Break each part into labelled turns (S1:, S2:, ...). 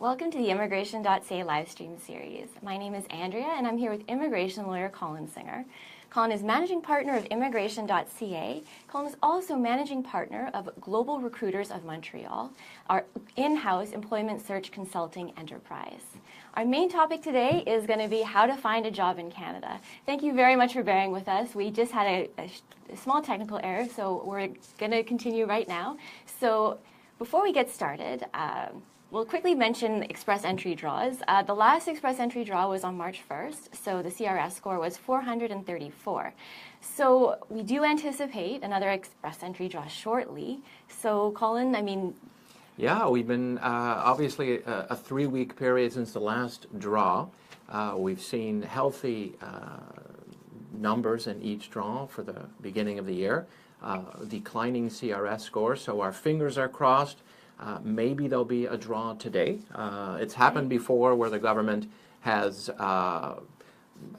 S1: Welcome to the Immigration.ca live stream series. My name is Andrea, and I'm here with immigration lawyer Colin Singer. Colin is managing partner of Immigration.ca. Colin is also managing partner of Global Recruiters of Montreal, our in-house employment search consulting enterprise. Our main topic today is going to be how to find a job in Canada. Thank you very much for bearing with us. We just had a small technical error, so we're going to continue right now. So before we get started, we'll quickly mention express entry draws. The last express entry draw was on March 1st, so the CRS score was 434. So we do anticipate another express entry draw shortly. So Colin,
S2: Yeah, we've been obviously a 3-week period since the last draw. We've seen healthy numbers in each draw for the beginning of the year, declining CRS scores, so our fingers are crossed. Maybe there'll be a draw today. It's happened before where the government has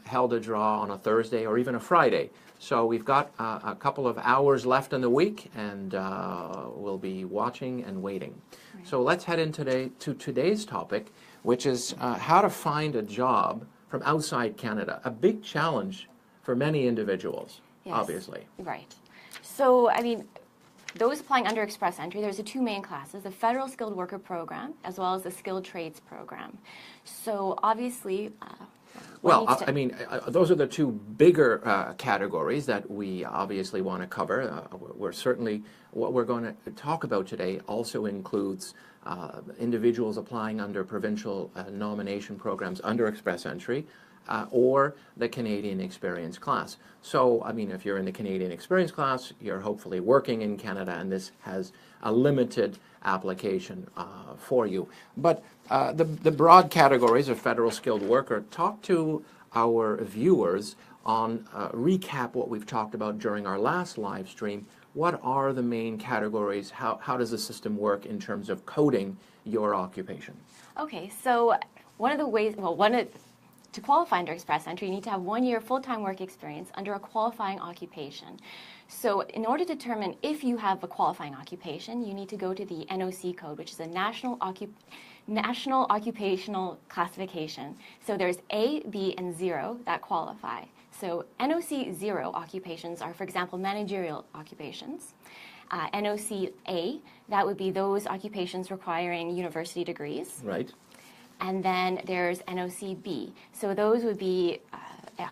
S2: held a draw on a Thursday or even a Friday. So we've got a couple of hours left in the week, and we'll be watching and waiting. Right. So let's head in to today's topic, which is how to find a job from outside Canada. A big challenge for many individuals, yes, obviously.
S1: Right. So, those applying under express entry, there's the two main classes, the Federal Skilled Worker Program as well as the Skilled Trades Program. So obviously...
S2: those are the two bigger categories that we obviously want to cover. What we're going to talk about today also includes individuals applying under provincial nomination programs under express entry, or the Canadian Experience class. So, if you're in the Canadian Experience class, you're hopefully working in Canada, and this has a limited application for you. But the broad categories of federal skilled worker, talk to our viewers on recap what we've talked about during our last live stream. What are the main categories? How does the system work in terms of coding your occupation?
S1: Okay, so to qualify under express entry, you need to have 1 year full-time work experience under a qualifying occupation. So in order to determine if you have a qualifying occupation, you need to go to the NOC code, which is a National Occupational Classification. So there's A, B, and 0 that qualify. So NOC 0 occupations are, for example, managerial occupations. NOC A, that would be those occupations requiring university degrees.
S2: Right.
S1: And then there's NOCB. So those would be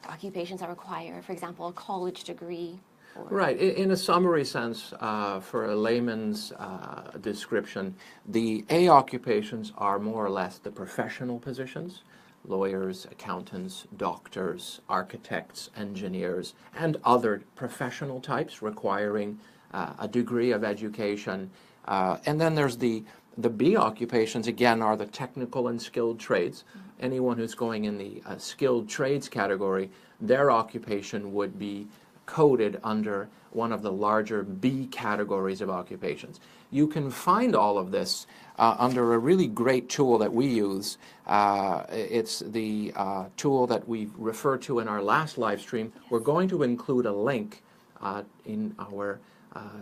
S1: occupations that require, for example, a college degree.
S2: Right. In a summary sense, for a layman's description, the A occupations are more or less the professional positions: lawyers, accountants, doctors, architects, engineers, and other professional types requiring a degree of education. And then there's the B occupations, again, are the technical and skilled trades. Mm-hmm. Anyone who's going in the skilled trades category, their occupation would be coded under one of the larger B categories of occupations. You can find all of this under a really great tool that we use. It's the tool that we referred to in our last live stream. Yes. We're going to include a link in our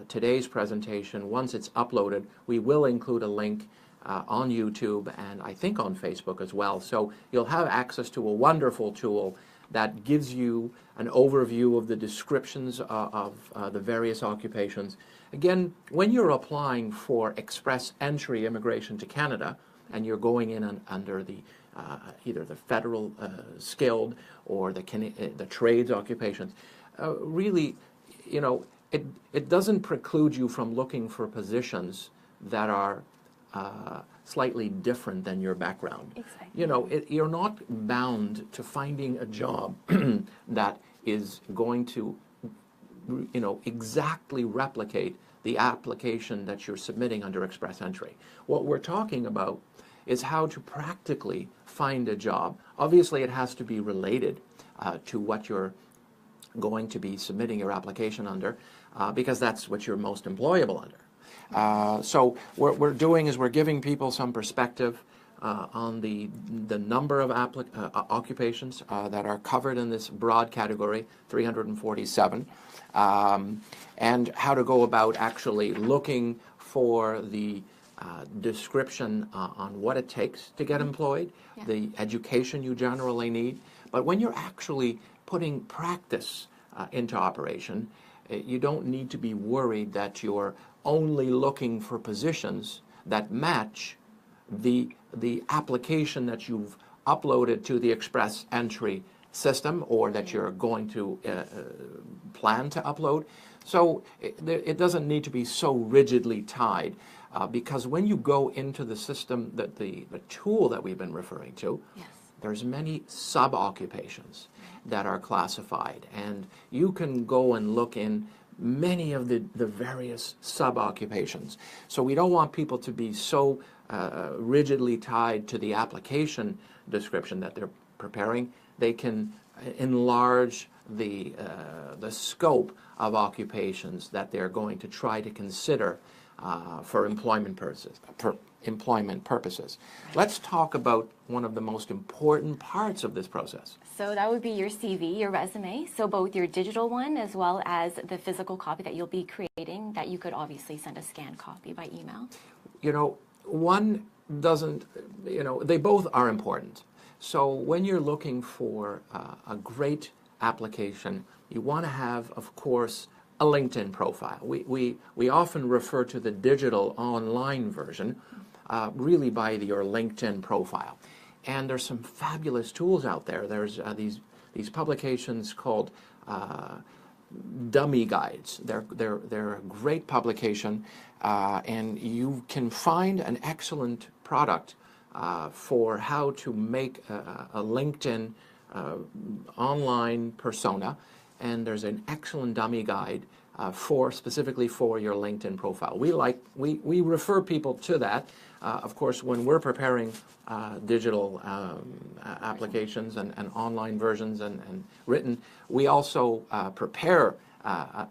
S2: today's presentation. Once it's uploaded, we will include a link on YouTube and I think on Facebook as well. So you'll have access to a wonderful tool that gives you an overview of the descriptions of the various occupations. Again, when you're applying for express entry immigration to Canada and you're going in under the either the federal skilled or the trades occupations, really, it doesn't preclude you from looking for positions that are slightly different than your background. Exactly. You're not bound to finding a job that is going to, exactly replicate the application that you're submitting under express entry. What we're talking about is how to practically find a job. Obviously, it has to be related to what you're going to be submitting your application under, because that's what you're most employable under. So what we're doing is we're giving people some perspective on the number of occupations that are covered in this broad category, 347, and how to go about actually looking for the description on what it takes to get employed, the education you generally need. But when you're actually putting practice into operation, you don't need to be worried that you're only looking for positions that match the application that you've uploaded to the express entry system or that you're going to plan to upload. So it doesn't need to be so rigidly tied because when you go into the system, the tool that we've been referring to, there's many sub-occupations that are classified, and you can go and look in many of the various sub-occupations. So we don't want people to be so rigidly tied to the application description that they're preparing. They can enlarge the scope of occupations that they're going to try to consider for employment purposes. Let's talk about one of the most important parts of this process.
S1: So that would be your CV, your resume. So both your digital one as well as the physical copy that you'll be creating that you could obviously send a scanned copy by email.
S2: You know, one doesn't, they both are important. So when you're looking for a great application, you want to have, of course, a LinkedIn profile. We often refer to the digital online version really by your LinkedIn profile. And there's some fabulous tools out there. There's these publications called dummy guides. They're a great publication, and you can find an excellent product for how to make a LinkedIn online persona, and there's an excellent dummy guide specifically for your LinkedIn profile. We refer people to that. Of course, when we're preparing digital applications and online versions and written, we also prepare a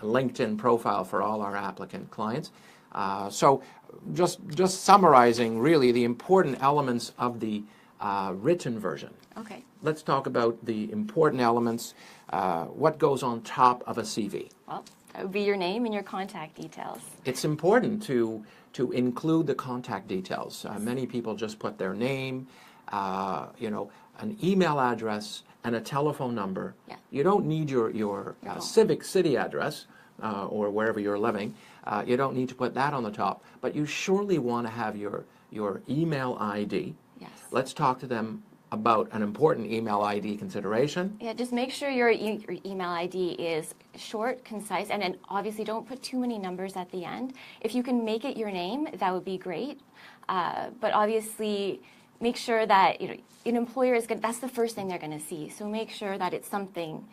S2: LinkedIn profile for all our applicant clients. So just summarizing really the important elements of the written version.
S1: Okay.
S2: Let's talk about the important elements. What goes on top of a CV?
S1: Well, that would be your name and your contact details.
S2: It's important to include the contact details. Many people just put their name, an email address, and a telephone number.
S1: Yeah.
S2: You don't need your civic city address or wherever you're living. You don't need to put that on the top, but you surely want to have your email ID.
S1: Yes.
S2: Let's talk to them about an important email ID consideration.
S1: Yeah, just make sure your email ID is short, concise, and then obviously don't put too many numbers at the end. If you can make it your name, that would be great. But obviously, make sure that an employer is good. That's the first thing they're going to see. So make sure that it's something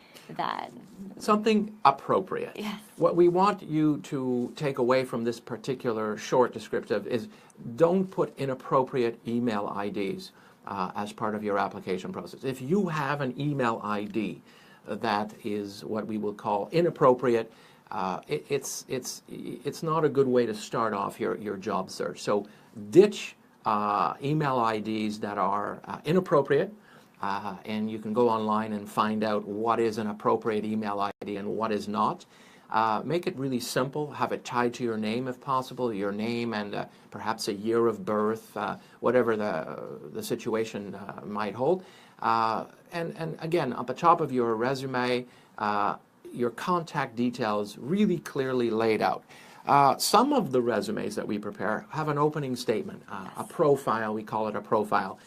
S2: appropriate.
S1: Yes.
S2: What we want you to take away from this particular short descriptive is don't put inappropriate email IDs as part of your application process. If you have an email ID that is what we will call inappropriate, it's not a good way to start off your job search. So ditch email IDs that are inappropriate, and you can go online and find out what is an appropriate email ID and what is not. Make it really simple. Have it tied to your name if possible, your name and perhaps a year of birth, whatever the situation might hold. And again, at the top of your resume, your contact details really clearly laid out. Some of the resumes that we prepare have an opening statement, a profile, we call it a profile,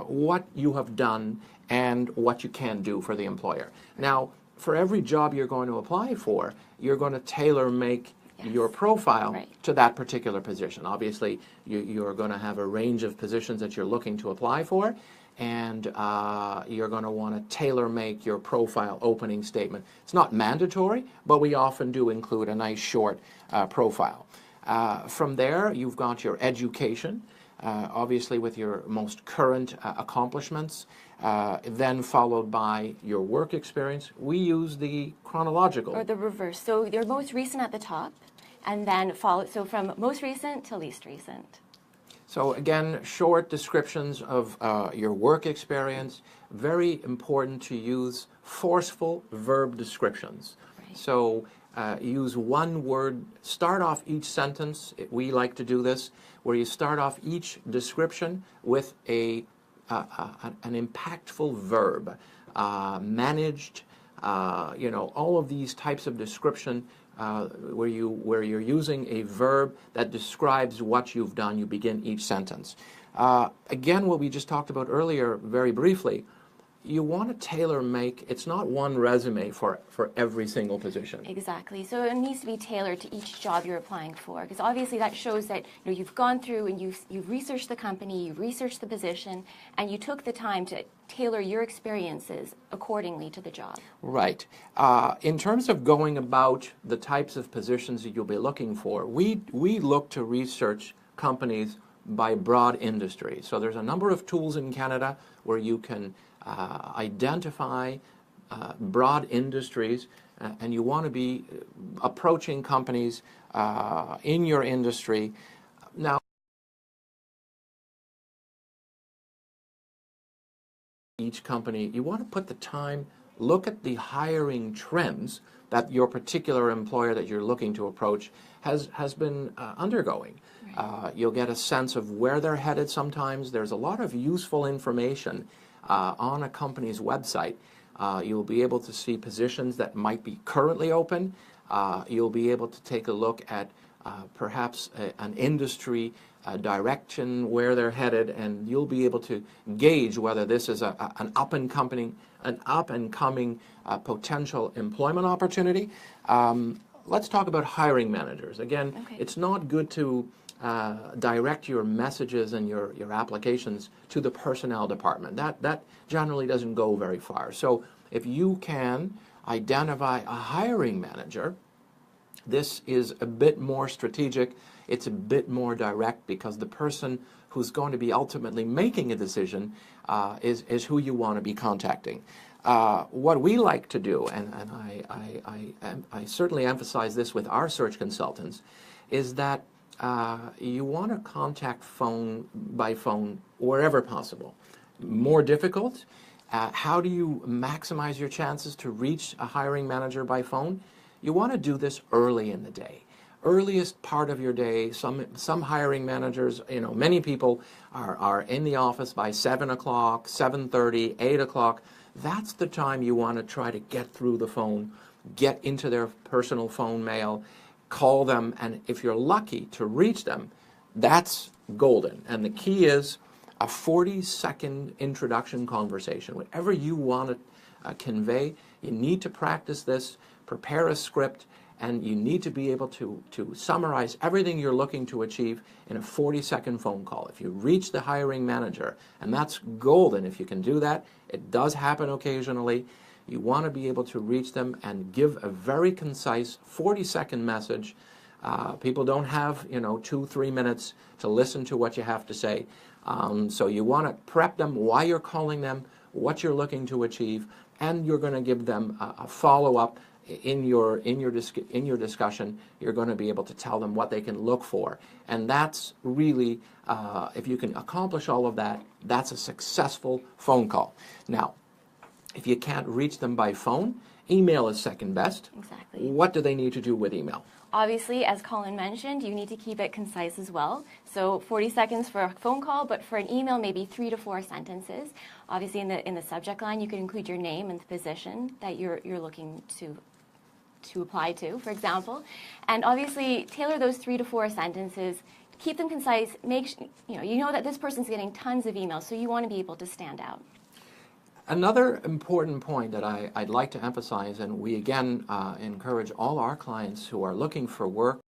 S2: what you have done and what you can do for the employer. Now, for every job you're going to apply for, you're going to tailor-make your profile to that particular position. Obviously, you're going to have a range of positions that you're looking to apply for, and you're going to want to tailor-make your profile opening statement. It's not mandatory, but we often do include a nice short profile. From there, you've got your education, obviously with your most current accomplishments, then followed by your work experience. We use the chronological.
S1: Or the reverse. So your most recent at the top, and then so from most recent to least recent.
S2: So again, short descriptions of your work experience. Very important to use forceful verb descriptions.
S1: Right.
S2: So use one word, start off each sentence. We like to do this, where you start off each description with an impactful verb, managed, all of these types of description where you're using a verb that describes what you've done. You begin each sentence. Again, what we just talked about earlier, very briefly, you want to tailor-make. It's not one resume for every single position.
S1: Exactly. So it needs to be tailored to each job you're applying for, because obviously that shows that you've gone through and you've researched the company, you've researched the position, and you took the time to tailor your experiences accordingly to the job.
S2: Right. In terms of going about the types of positions that you'll be looking for, we look to research companies by broad industry. So there's a number of tools in Canada where you can identify broad industries, and you want to be approaching companies in your industry. Now, each company, you want to put the time, look at the hiring trends that your particular employer that you're looking to approach has been undergoing. You'll get a sense of where they're headed sometimes. There's a lot of useful information on a company's website. You'll be able to see positions that might be currently open. You'll be able to take a look at perhaps an industry direction where they're headed, and you'll be able to gauge whether this is an up and coming potential employment opportunity. Let's talk about hiring managers. Again,
S1: Okay.
S2: It's not good to direct your messages and your applications to the personnel department. That generally doesn't go very far. So if you can identify a hiring manager, this is a bit more strategic. It's a bit more direct, because the person who's going to be ultimately making a decision is who you want to be contacting. What we like to do, and I certainly emphasize this with our search consultants, is that you want to contact by phone wherever possible. More difficult, how do you maximize your chances to reach a hiring manager by phone? You want to do this early in the day. Earliest part of your day. Some hiring managers, many people are in the office by 7 o'clock, 7:30, 8 o'clock. That's the time you want to try to get through the phone, get into their personal phone mail, call them, and if you're lucky to reach them, that's golden. And the key is a 40-second introduction conversation. Whatever you want to convey, you need to practice this, prepare a script, and you need to be able to summarize everything you're looking to achieve in a 40-second phone call. If you reach the hiring manager, and that's golden if you can do that, it does happen occasionally, you want to be able to reach them and give a very concise 40-second message. People don't have 2-3 minutes to listen to what you have to say. So you want to prep them why you're calling them, what you're looking to achieve, and you're going to give them a follow-up in your discussion. You're going to be able to tell them what they can look for, and that's really, if you can accomplish all of that, that's a successful phone call. Now, if you can't reach them by phone, email is second best.
S1: Exactly.
S2: What do they need to do with email?
S1: Obviously, as Colin mentioned, you need to keep it concise as well. So 40 seconds for a phone call, but for an email, maybe 3 to 4 sentences. Obviously, in the subject line, you can include your name and the position that you're looking to apply to, for example. And obviously, tailor those 3 to 4 sentences. Keep them concise. You know that this person's getting tons of emails, so you want to be able to stand out.
S2: Another important point that I'd like to emphasize, and we again encourage all our clients who are looking for work